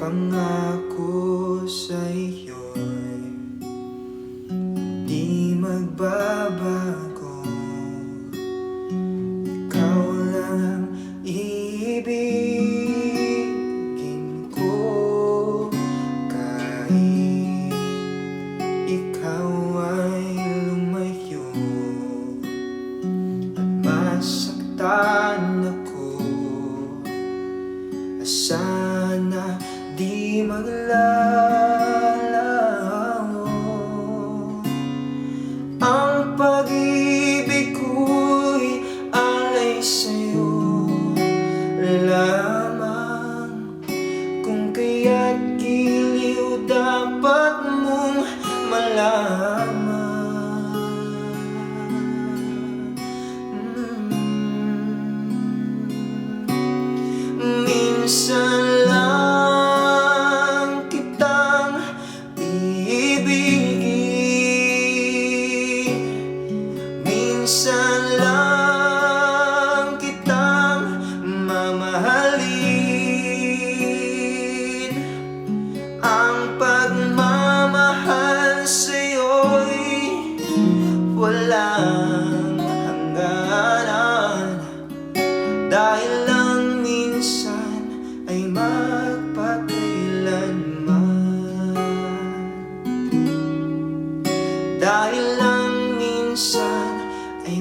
pangako sa iyo'y di magbabago. Ikaw lang ang iibigin ko, kahit ikaw ay lumayo at masaktan ako. Sana di maglalaho ang pag-ibig ko'y alay sa'yo lamang. Kung kaya't giliw dapat mong malaman. Minsan lang kitang iibigin, minsan lang kitang mamahalin. Ang pagmamahal sa'yo'y walang hangganan, dahil lang minsan ay magpakailanman. Dahil lang minsan ay